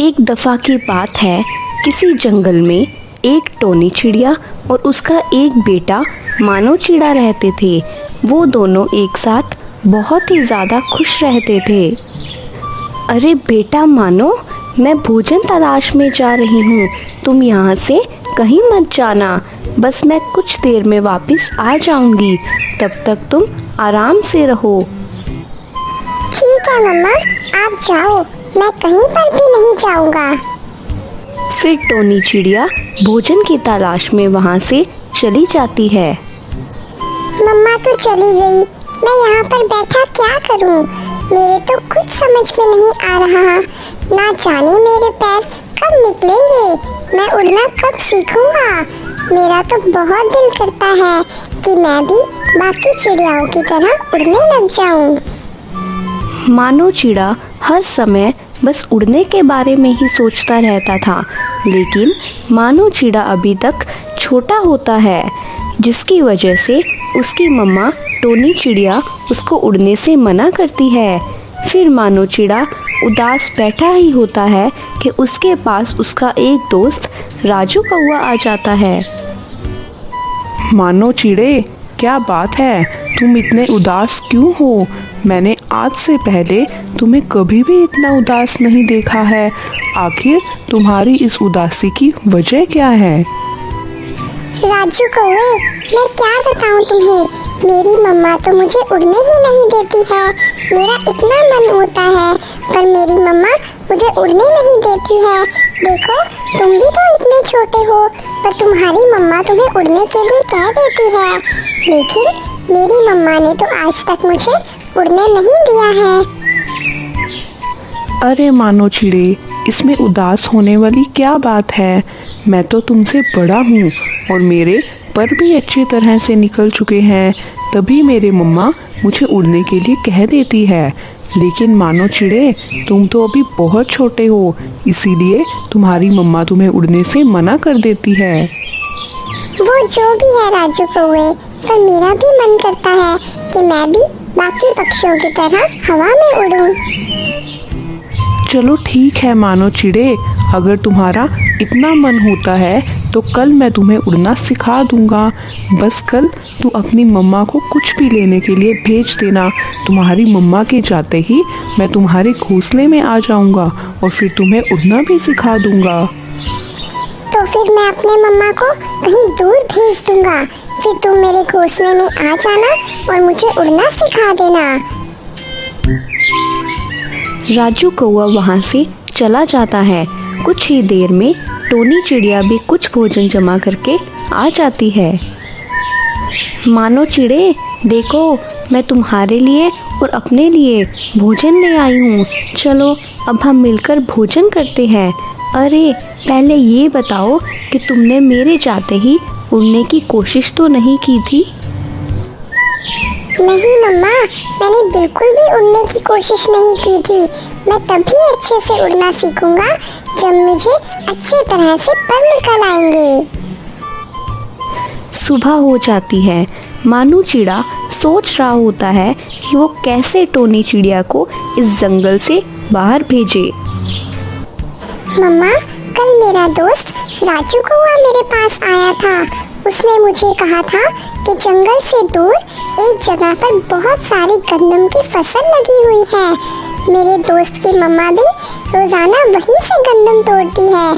एक दफ़ा की बात है, किसी जंगल में एक टोनी चिड़िया और उसका एक बेटा मानो चिड़ा रहते थे। वो दोनों एक साथ बहुत ही ज़्यादा खुश रहते थे। अरे बेटा मानो, मैं भोजन तलाश में जा रही हूँ, तुम यहाँ से कहीं मत जाना, बस मैं कुछ देर में वापस आ जाऊँगी, तब तक तुम आराम से रहो। ठीक है मम्मा, आप जाओ, मैं कहीं पर भी नहीं जाऊँगा। फिर टोनी चिड़िया भोजन की तलाश में वहाँ से चली जाती है। मम्मा तो चली गई, मैं यहाँ पर बैठा क्या करूँ? मेरे तो कुछ समझ में नहीं आ रहा, ना जाने मेरे पैर कब निकलेंगे, मैं उड़ना कब सीखूंगा। मेरा तो बहुत दिल करता है कि मैं भी बाकी चिड़ियाओं की तरह उड़ने लग जाऊं। मानो चिड़ा हर समय बस उड़ने के बारे में ही सोचता रहता था, लेकिन मानो चिड़ा अभी तक छोटा होता है, जिसकी वजह से उसकी मम्मा टोनी चिड़िया उसको उड़ने से मना करती है। फिर मानो चिड़ा उदास बैठा ही होता है कि उसके पास उसका एक दोस्त राजू कौवा आ जाता है। मानो चिड़े, क्या बात है, तुम इतने उदास क्यों हो? मैंने आज से पहले तुम्हें कभी भी इतना उदास नहीं देखा है। आखिर तुम्हारी इस उदासी की वजह क्या है? राजू कौवे, मैं क्या बताऊं तुम्हें, मेरी मम्मा तो मुझे उड़ने ही नहीं देती है। मेरा इतना मन होता है, पर मेरी मम्मा मुझे उड़ने नहीं देती है। देखो, तुम भी तो इतने छोटे हो, पर तुम्हारी मम्मा तुम्हें उड़ने के लिए कह देती है, लेकिन मेरी मम्मा ने तो आज तक मुझे उड़ने नहीं दिया है। अरे मानो चिड़े, इसमें उदास होने वाली क्या बात है? मैं तो तुमसे बड़ा हूँ और मेरे पर भी अच्छी तरह से निकल चुके हैं, तभी मेरे मम्मा मुझे उड़ने के लिए कह देती है। लेकिन मानो चिड़े, तुम तो अभी बहुत छोटे हो, इसीलिए तुम्हारी मम्मा तुम्हें उड़ने से मना कर देती है। वो जो भी है राजू कौवे, पर मेरा भी मन करता है कि मैं भी बाकी पक्षियों की तरह हवा में उड़ूं। चलो ठीक है मानो चिड़े, अगर तुम्हारा इतना मन होता है तो कल मैं तुम्हें उड़ना सिखा दूंगा। बस कल तू अपनी मम्मा को कुछ भी लेने के लिए भेज देना। तुम्हारी मम्मा के जाते ही मैं तुम्हारे घोंसले में आ जाऊंगा और फिर तुम्हें उड़ना भी सिखा दूंगा। तो फिर मैं अपने मम्मा को कहीं दूर भेज दूंगा, फिर तुम मेरे घोंसले में आ जाना और मुझे उड़ना सिखा देना। राजू कौवा वहाँ से चला जाता है। कुछ ही देर में टोनी चिड़िया भी कुछ भोजन जमा करके आ जाती है। मानो चिड़े, देखो, मैं तुम्हारे लिए और अपने लिए भोजन ले आई हूँ, चलो अब हम मिलकर भोजन करते हैं। अरे पहले ये बताओ कि तुमने मेरे जाते ही उड़ने की कोशिश तो नहीं की थी? नहीं मम्मा, मैंने बिल्कुल भी उड़ने की कोशिश नहीं की थी। मैं तभी अच्छे से उड़ना सीखूंगा जब मुझे अच्छी तरह से पर निकल आएंगे। सुबह हो जाती है। मानो चिड़ा सोच रहा होता है कि वो कैसे टोनी चिड़िया को इस जंगल से बाहर भेजे। मम्मा, कल मेरा दोस्त राजू कौवा मेरे पास आया था। उसने मुझे कहा था कि जंगल से दूर एक जगह पर बहुत सारी गंदम की फसल लगी हुई है। मेरे दोस्त की मम्मा भी रोजाना वहीं से गंदम तोड़ती है।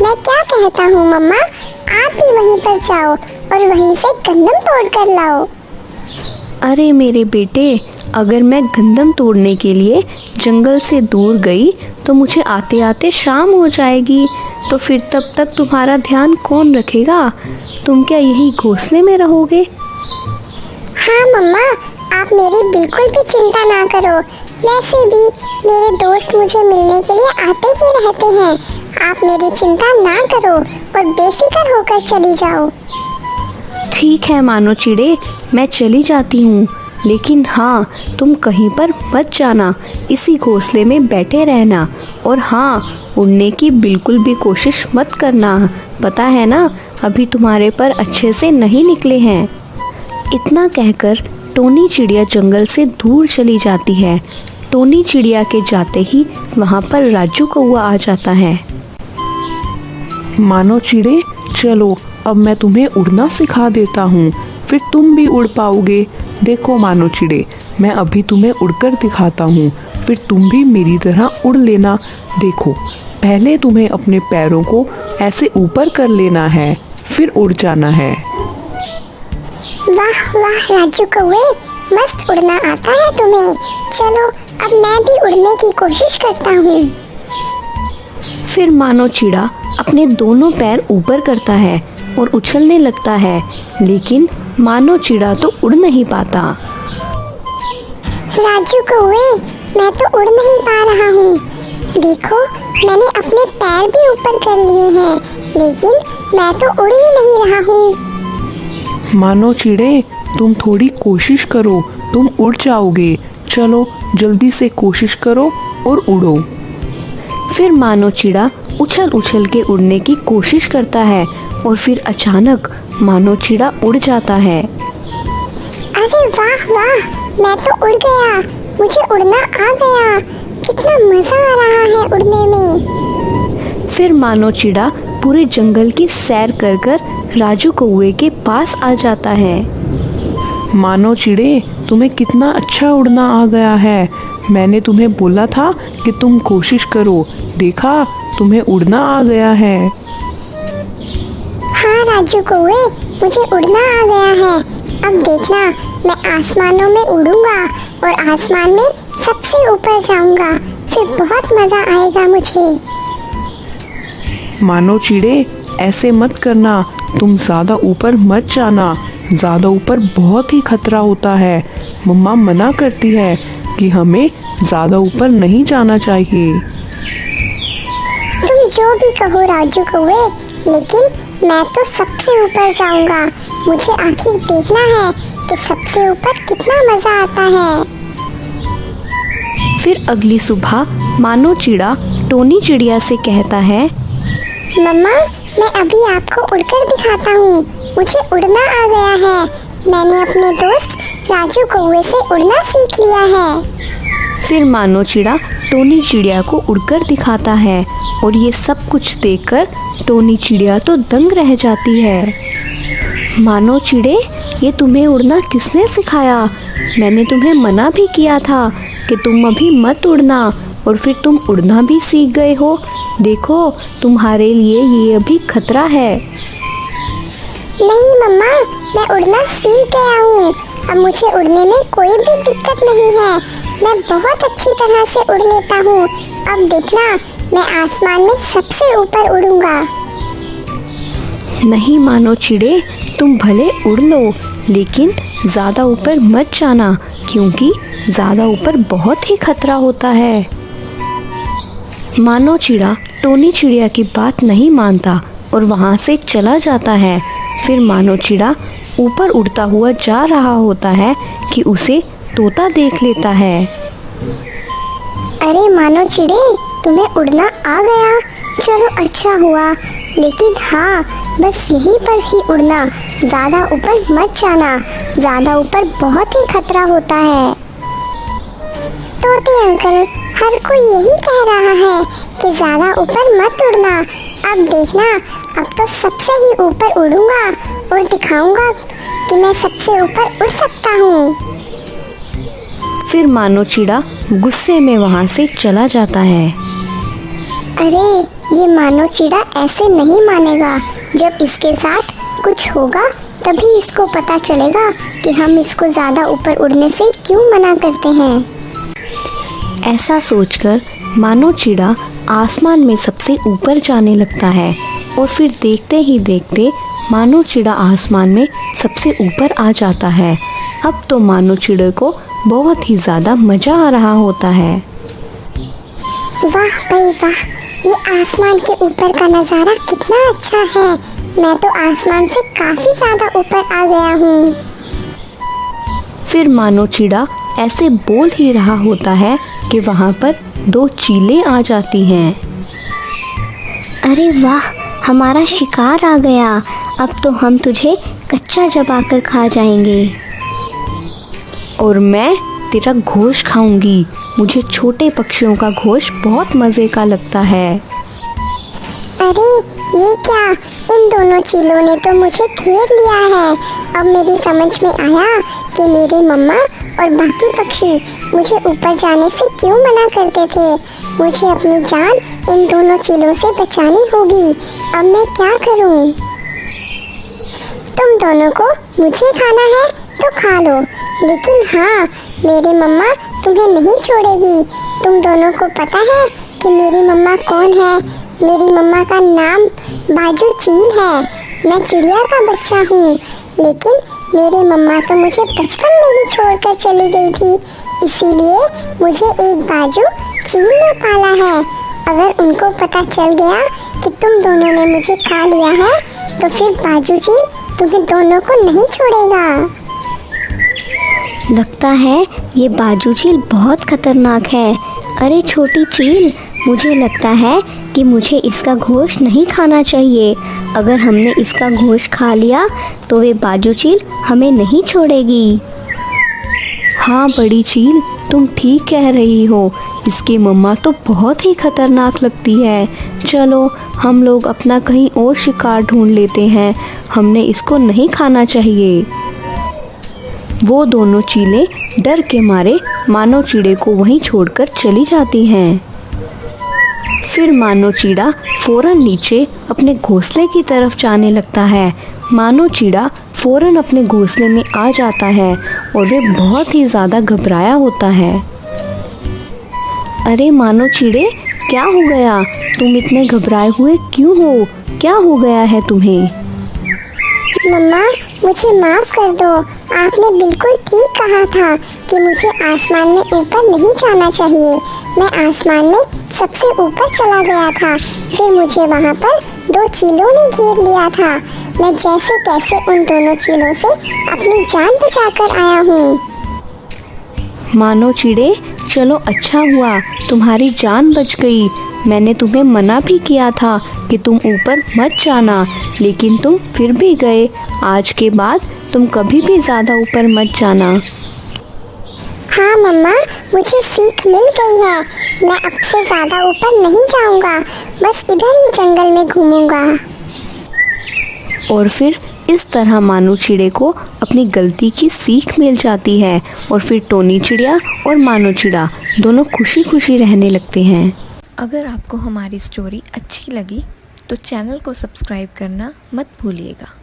मैं क्या कहता हूँ मम्मा, आप भी वहीं पर जाओ और वहीं से गंदम तोड़ कर लाओ। अरे मेरे बेटे, अगर मैं गंदम तोड़ने के लिए जंगल से दूर गई तो मुझे आते आते शाम हो जाएगी, तो फिर तब तक तुम्हारा ध्यान कौन रखेगा? तुम क्या यही घोंसले में रहोगे? हाँ मम्मा, आप मेरी बिल्कुल भी चिंता ना करो। वैसे भी मेरे दोस्त मुझे मिलने के लिए आते ही रहते हैं। आप मेरी चिंता ना करो और बेफिक्र होकर चली जाओ। ठीक है मानो चिड़े, मैं चली जाती हूँ, लेकिन हाँ, तुम कहीं पर मत जाना, इसी घोंसले में बैठे रहना, और हाँ, उड़ने की बिल्कुल भी कोशिश मत करना। पता है ना, अभी तुम्हारे पर अच्छे से नहीं निकले हैं। इतना कहकर टोनी चिड़िया जंगल से दूर चली जाती है। टोनी चिड़िया के जाते ही वहाँ पर राजू कौआ आ जाता है। मानो चिड़े, चलो अब मैं तुम्हें उड़ना सिखा देता हूँ, फिर तुम भी उड़ पाओगे। देखो मानो चिड़े, मैं अभी तुम्हें उड़कर दिखाता हूँ, फिर तुम भी मेरी तरह उड़ लेना। देखो, पहले तुम्हें अपने पैरों को ऐसे ऊपर कर लेना है, फिर उड़ जाना है। वाह वाह राजू कौवे, मस्त उड़ना आता है तुम्हें। चलो अब मैं भी उड़ने की कोशिश करता हूँ। फिर मानो चिड़ा अपने दोनों पैर ऊपर करता है और उछलने लगता है, लेकिन मानो चिड़ा तो उड़ नहीं पाता। राजू कौवे, मैं तो उड़ नहीं पा रहा हूँ। देखो, मैंने अपने पैर भी ऊपर कर लिए हैं, लेकिन मैं तो उड़ ही नहीं रहा हूँ। मानो चिड़े, तुम थोड़ी कोशिश करो, तुम उड़ जाओगे। चलो जल्दी से कोशिश करो और उड़ो। फिर मानो चिड़ा उछल उछल के उड़ने की कोशिश करता है और फिर अचानक मानो चिड़ा उड़ जाता है। अरे वाह वाह, मैं तो उड़ गया, मुझे उड़ना आ गया। कितना मजा आ रहा है उड़ने में। फिर मानो चिड़ा पूरे जंगल की सैर कर कर राजू कौवे के पास आ जाता है। मानो चिड़े, तुम्हें कितना अच्छा उड़ना आ गया है। मैंने तुम्हें बोला था कि तुम कोशिश करो, देखा तुम्हें उड़ना आ गया है। हाँ राजू कौवे, मुझे उड़ना आ गया है। अब देखना, मैं आसमानों में उड़ूंगा और आसमान में सबसे ऊपर जाऊंगा, फिर बहुत मजा आएगा मुझे। मानो चिड़े, ऐसे मत करना, तुम ज़्यादा ऊपर मत जाना। ज़्यादा ऊपर बहुत ही खतरा होता है। मम्मा मना करती है कि हमें ज़्यादा ऊपर नहीं जाना चाहिए। तुम जो भी कहो राजू कौवे, लेकिन मैं तो सबसे ऊपर जाऊंगा। मुझे आखिर देखना है कि सबसे ऊपर कितना मजा आता है। फिर अगली सुबह मानो चिड़ा टोनी चिड़िया से कहता है, मम्मा, मैं अभी आपको उड़कर दिखाता हूँ। मुझे उड़ना आ गया है। मैंने अपने दोस्त राजू कौवे से उड़ना सीख लिया है। फिर मानो चिड़ा टोनी चिड़िया को उड़कर दिखाता है और ये सब कुछ देखकर टोनी चिड़िया तो दंग रह जाती है। मानो चिड़े, ये तुम्हें उड़ना किसने सिखाया? मैंने तुम्हें मना भी किया था कि तुम अभी मत उड़ना, और फिर तुम उड़ना भी सीख गए हो। देखो, तुम्हारे लिए ये अभी खतरा है। नहीं मम्मा, मैं उड़ना सीख गया हूँ। अब मुझे उड़ने में कोई भी दिक्कत नहीं है। मैं बहुत अच्छी तरह से उड़ लेता हूँ। अब देखना, मैं आसमान में सबसे ऊपर उड़ूंगा। नहीं मानो चिड़े, तुम भले उड़ लो, लेकिन ज़्यादा ऊपर मत जाना, क्योंकि ज़्यादा ऊपर बहुत ही खतरा होता है। मानो चिड़ा टोनी चिड़िया की बात नहीं मानता और वहाँ से चला जाता है। फिर मानो चिड़ा ऊपर उड़ता हुआ जा रहा होता है कि उसे तोता देख लेता है। अरे मानो चिड़े, तुम्हें उड़ना आ गया। चलो अच्छा हुआ, लेकिन हाँ, बस यहीं पर ही उड़ना, ज़्यादा ऊपर मत जाना। ज़्यादा ऊपर बहुत ही खतरा होता है। तोते अंकल, हर कोई यही कह रहा है कि ज़्यादा ऊपर मत उड़ना। अब देखना, अब तो सबसे ही ऊपर उड़ूंगा और दिखाऊंगा कि मैं सबसे ऊपर उड़ सकता हूँ। फिर मानो चिड़ा गुस्से में वहाँ से चला जाता है। अरे, ये मानो चिड़ा ऐसे नहीं मानेगा। जब इसके साथ कुछ होगा तभी इसको पता चलेगा कि हम इसको ज़्यादा ऊपर उड़ने से क्यों मना करते हैं। ऐसा सोचकर मानो चिड़ा आसमान में सबसे ऊपर जाने लगता है और फिर देखते ही देखते मानो चिड़ा आसमान में सबसे ऊपर आ जाता है। अब तो मानो चिड़े को बहुत ही ज़्यादा मज़ा आ रहा होता है। वाह भाई वाह, ये आसमान के ऊपर का नज़ारा कितना अच्छा है। मैं तो आसमान से काफ़ी ज़्यादा ऊपर आ गया हूँ। फिर मानो चिड़ा ऐसे बोल ही रहा होता है कि वहाँ पर दो चीलें आ जाती हैं। अरे वाह, हमारा शिकार आ गया। अब तो हम तुझे कच्चा चबाकर खा जाएंगे। और मैं तेरा घोंस खाऊंगी। मुझे छोटे पक्षियों का घोंस बहुत मज़े का लगता है। अरे ये क्या, इन दोनों चीलों ने तो मुझे घेर लिया है। अब मेरी समझ में आया कि मेरी मम्मा और बाकी पक्षी मुझे ऊपर जाने से क्यों मना करते थे। मुझे अपनी जान इन दोनों चीलों से बचानी होगी। अब मैं क्या करूं? तुम दोनों को मुझे खाना है तो खा लो, लेकिन हाँ, मेरी मम्मा तुम्हें नहीं छोड़ेगी। तुम दोनों को पता है कि मेरी मम्मा कौन है? मेरी मम्मा का नाम बाजू चील है। मैं चिड़िया का बच्चा हूँ, लेकिन मेरी मम्मा तो मुझे बचपन में ही छोड़कर चली गई थी, इसीलिए मुझे एक बाजू चील ने पाला है। अगर उनको पता चल गया कि तुम दोनों ने मुझे खा लिया है, तो फिर बाजू चील तुम्हें दोनों को नहीं छोड़ेगा। लगता है ये बाजू चील बहुत खतरनाक है। अरे छोटी चील, मुझे लगता है कि मुझे इसका घोंस नहीं खाना चाहिए। अगर हमने इसका घोंस खा लिया तो वे बाजू चील हमें नहीं छोड़ेगी। हाँ बड़ी चील, तुम ठीक कह रही हो। इसकी मम्मा तो बहुत ही खतरनाक लगती है। चलो हम लोग अपना कहीं और शिकार ढूंढ लेते हैं। हमने इसको नहीं खाना चाहिए। वो दोनों चीलें डर के मारे मानव चीड़े को वहीं छोड़कर चली जाती हैं। फिर मानव चीड़ा फौरन नीचे अपने घोंसले की तरफ जाने लगता है। मानव चीड़ा फौरन अपने घोंसले में आ जाता है और वे बहुत ही ज़्यादा घबराया होता है। अरे मानव चीड़े, क्या हो गया? तुम इतने घबराए हुए क्यों हो? क्या हो गया है तुम्हें? मम्मा, मुझे माफ कर दो। आपने बिल्कुल ठीक कहा था कि मुझे आसमान में ऊपर नहीं जाना चाहिए। मैं आसमान में सबसे ऊपर चला गया था, फिर मुझे वहाँ पर दो चीलों ने घेर लिया था। मैं जैसे कैसे उन दोनों चीलों से अपनी जान बचाकर आया हूँ। मानव चीड़े, चलो अच्छा हुआ तुम्हारी जान बच गई। मैंने तुम्हें मना भी किया था कि तुम ऊपर मत जाना, लेकिन तुम फिर भी गए। आज के बाद तुम कभी भी ज़्यादा ऊपर मत जाना। हाँ मम्मा, मुझे सीख मिल गई है। मैं अब से ज़्यादा ऊपर नहीं जाऊँगा, बस इधर ही जंगल में घूमूंगा। और फिर इस तरह मानव चिड़े को अपनी गलती की सीख मिल जाती है और फिर टोनी चिड़िया और मानव चिड़ा दोनों खुशी खुशी रहने लगते हैं। अगर आपको हमारी स्टोरी अच्छी लगी तो चैनल को सब्सक्राइब करना मत भूलिएगा।